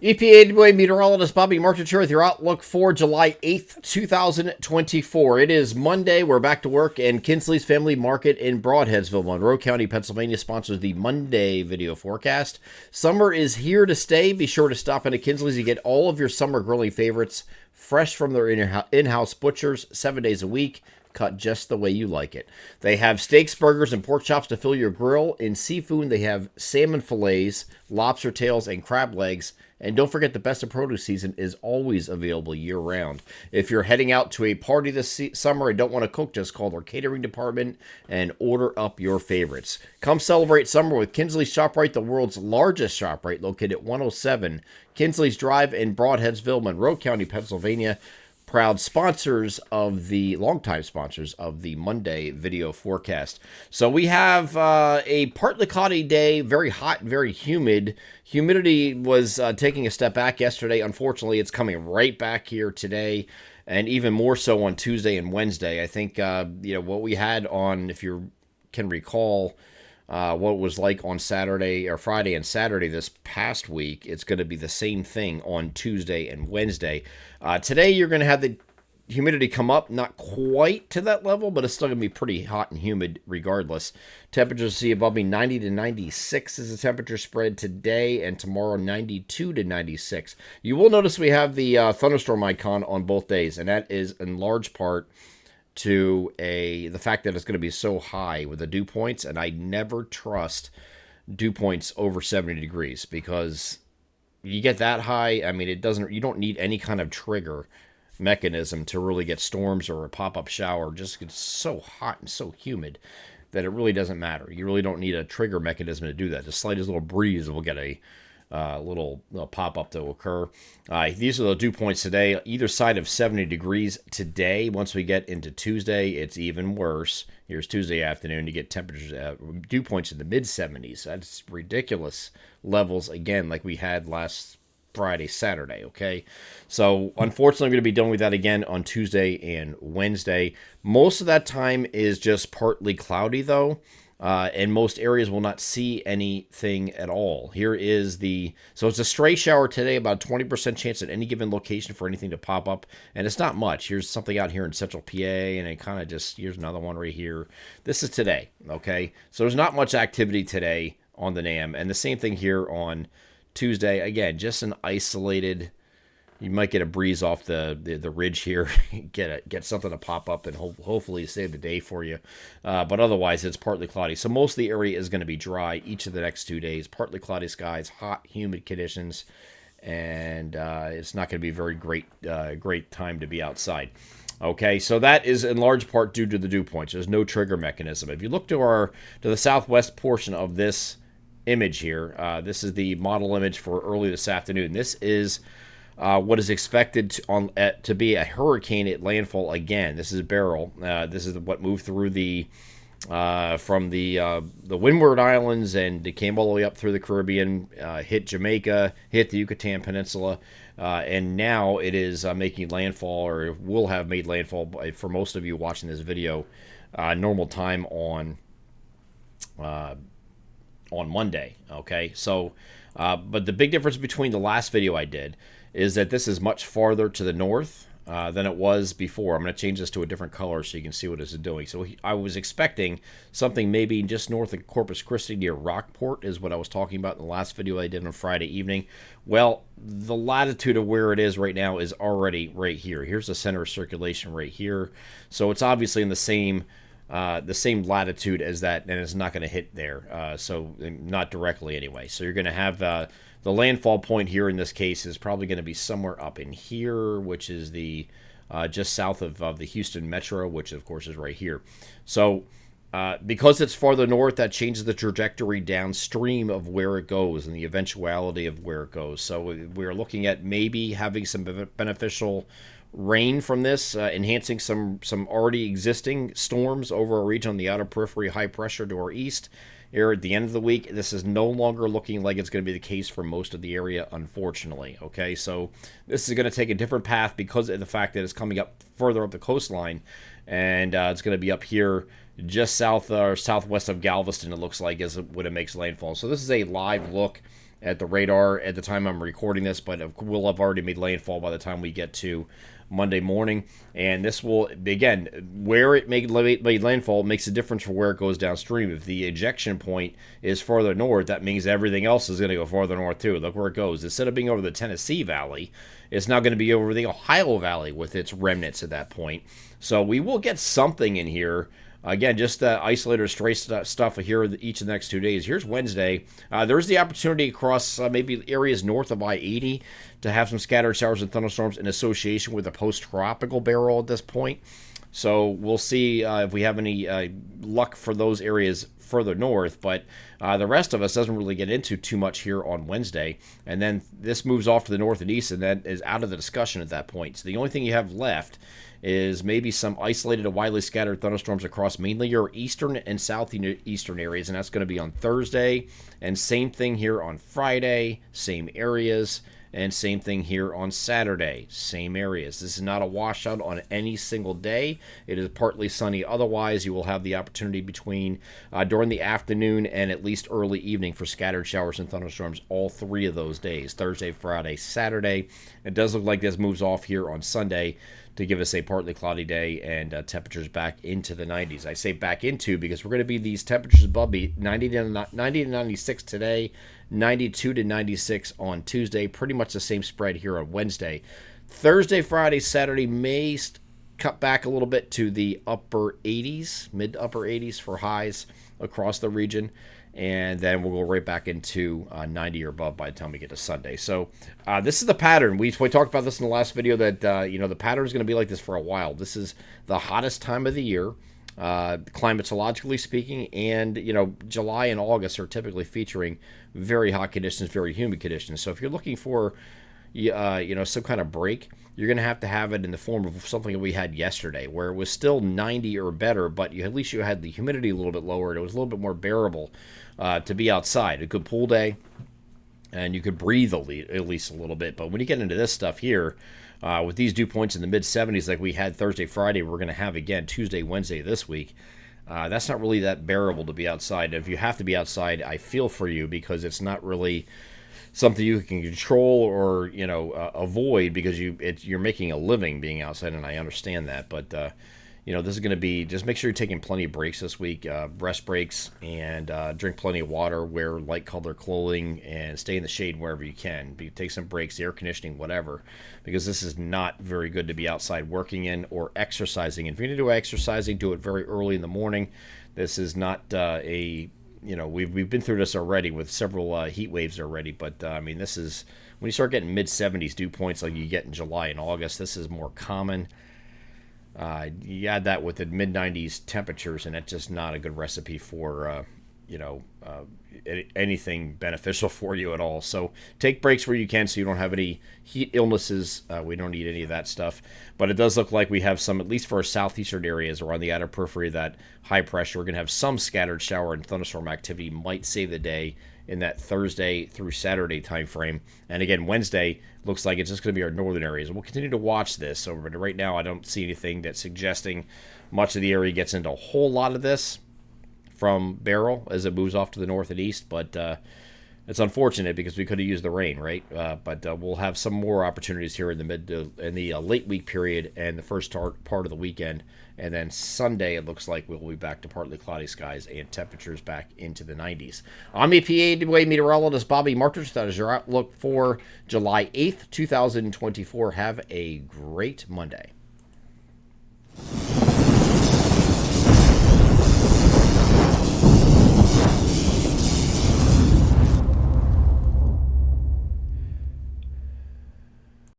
EPA meteorologist Bobby Martin here with your outlook for July 8th, 2024. It is Monday. We're back to work, and Kinsley's Family Market in Broadheadsville, Monroe County, Pennsylvania sponsors the Monday video forecast. Summer is here to stay. Be sure to stop into Kinsley's to get all of your summer grilling favorites fresh from their in-house butchers 7 days a week, cut just the way you like it. They have steaks, burgers, and pork chops to fill your grill. In seafood, they have salmon fillets, lobster tails, and crab legs. And don't forget, the best of produce season is always available year-round. If you're heading out to a party this summer and don't want to cook, just call their catering department and order up your favorites. Come celebrate summer with Kinsley's ShopRite, the world's largest ShopRite, located at 107 Kinsley's Drive in Broadheadsville, Monroe County, Pennsylvania. Proud sponsors of the longtime sponsors of the Monday video forecast. So we have a partly cloudy day, very hot, very humid. Humidity was taking a step back yesterday. Unfortunately, it's coming right back here today, and even more so on Tuesday and Wednesday. I think what we had on, if you can recall, what it was like on Saturday or Friday and Saturday this past week, it's going to be the same thing on Tuesday and Wednesday. Today, you're going to have the humidity come up, not quite to that level, but it's still going to be pretty hot and humid regardless. Temperatures see above me 90 to 96 is the temperature spread today, and tomorrow 92 to 96. You will notice we have the thunderstorm icon on both days, and that is in large part to the fact that it's going to be so high with the dew points, and I never trust dew points over 70 degrees because you get that high. I mean, you don't need any kind of trigger mechanism to really get storms or a pop-up shower. Just it's so hot and so humid that it really doesn't matter. You really don't need a trigger mechanism to do that. The slightest little breeze will get a little pop-up to occur. These are the dew points today, either side of 70 degrees today. Once we get into Tuesday, it's even worse. Here's Tuesday afternoon. You get temperatures, dew points in the mid-70s. That's ridiculous levels, again, like we had last Friday, Saturday, okay? So, unfortunately, I'm going to be dealing with that again on Tuesday and Wednesday. Most of that time is just partly cloudy, though. And most areas will not see anything at all. Here is so it's a stray shower today, about 20% chance at any given location for anything to pop up. And it's not much. Here's something out here in central PA, and it kind of here's another one right here. This is today, okay? So there's not much activity today on the NAM. And the same thing here on Tuesday. Again, just an isolated. You might get a breeze off the ridge here, get something to pop up and hopefully save the day for you. But otherwise, it's partly cloudy. So most of the area is going to be dry each of the next 2 days. Partly cloudy skies, hot, humid conditions, and it's not going to be a very great time to be outside. Okay, so that is in large part due to the dew points. There's no trigger mechanism. If you look to the southwest portion of this image here, this is the model image for early this afternoon. This is what is expected to be a hurricane at landfall again. This is Beryl. This is what moved through from the Windward Islands, and it came all the way up through the Caribbean, hit Jamaica, hit the Yucatan Peninsula, and now it is making landfall, or will have made landfall for most of you watching this video, normal time on Monday. Okay, so but the big difference between the last video I did is that this is much farther to the north than it was before. I'm going to change this to a different color so you can see what this is doing. So I was expecting something maybe just north of Corpus Christi near Rockport is what I was talking about in the last video I did on Friday evening. Well, the latitude of where it is right now is already right here. Here's the center of circulation right here. So it's obviously in the same latitude as that, and it's not going to hit there. So not directly anyway. So you're going to have the landfall point here in this case is probably going to be somewhere up in here, which is the just south of the Houston Metro, which of course is right here. So because it's farther north, that changes the trajectory downstream of where it goes and the eventuality of where it goes. So we're looking at maybe having some beneficial rain from this, enhancing some already existing storms over our region on the outer periphery, high pressure to our east. Here at the end of the week, this is no longer looking like it's going to be the case for most of the area, unfortunately. Okay, so this is going to take a different path because of the fact that it's coming up further up the coastline, and it's going to be up here just south or southwest of Galveston, it looks like, is when it makes landfall. So this is a live look at the radar at the time I'm recording this, but will have already made landfall by the time we get to Monday morning. And this will, again, where it made landfall makes a difference for where it goes downstream. If the ejection point is farther north, that means everything else is going to go farther north too. Look where it goes. Instead of being over the Tennessee Valley, it's now going to be over the Ohio Valley with its remnants at that point. So we will get something in here. Again, just the isolated stray stuff here each of the next 2 days. Here's Wednesday. There's the opportunity across maybe areas north of I-80 to have some scattered showers and thunderstorms in association with a post-tropical Beryl at this point. So we'll see if we have any luck for those areas further north, but the rest of us doesn't really get into too much here on Wednesday. And then this moves off to the north and east, and that is out of the discussion at that point. So the only thing you have left is maybe some isolated and widely scattered thunderstorms across mainly your eastern and southeastern areas, and that's going to be on Thursday. And same thing here on Friday, same areas, and same thing here on Saturday, same areas. This is not a washout on any single day. It is partly sunny. Otherwise, you will have the opportunity between during the afternoon and at least early evening for scattered showers and thunderstorms all 3 of those days, Thursday, Friday, Saturday. It does look like this moves off here on Sunday to give us a partly cloudy day and temperatures back into the 90s. I say back into because we're going to be these temperatures above 90 to 96 today, 92 to 96 on Tuesday. Pretty much the same spread here on Wednesday. Thursday, Friday, Saturday may cut back a little bit to the upper 80s, mid to upper 80s for highs across the region. And then we'll go right back into 90 or above by the time we get to Sunday. So this is the pattern. We talked about this in the last video that, the pattern is going to be like this for a while. This is the hottest time of the year, climatologically speaking. And, July and August are typically featuring very hot conditions, very humid conditions. So if you're looking for, some kind of break, you're going to have it in the form of something that we had yesterday, where it was still 90 or better, but at least you had the humidity a little bit lower, and it was a little bit more bearable to be outside. A good pool day, and you could breathe at least a little bit. But when you get into this stuff here, with these dew points in the mid-70s like we had Thursday, Friday, we're going to have again Tuesday, Wednesday this week, that's not really that bearable to be outside. If you have to be outside, I feel for you, because it's not really something you can control or avoid, because you're making a living being outside, and I understand that. But this is going to be, just make sure you're taking plenty of breaks this week, rest breaks, and drink plenty of water, wear light colored clothing, and stay in the shade wherever you can. Take some breaks, air conditioning, whatever, because this is not very good to be outside working in or exercising. And if you're going to do exercising, do it very early in the morning. This is not we've been through this already with several heat waves already, but this is when you start getting mid-70s dew points like you get in July and August. This is more common. You add that with the mid-90s temperatures, and it's just not a good recipe for anything beneficial for you at all. So take breaks where you can, so you don't have any heat illnesses. We don't need any of that stuff. But it does look like we have some, at least for our southeastern areas or on the outer periphery of that high pressure. We're going to have some scattered shower and thunderstorm activity. Might save the day in that Thursday through Saturday time frame. And again, Wednesday looks like it's just going to be our northern areas. We'll continue to watch this. So right now, I don't see anything that's suggesting much of the area gets into a whole lot of this from Beryl as it moves off to the north and east, but it's unfortunate because we could have used the rain, right? But we'll have some more opportunities here in the late week period and the first part of the weekend, and then Sunday it looks like we'll be back to partly cloudy skies and temperatures back into the 90s. I'm EPA meteorologist Bobby Martins. That is your outlook for July 8th, 2024. Have a great Monday.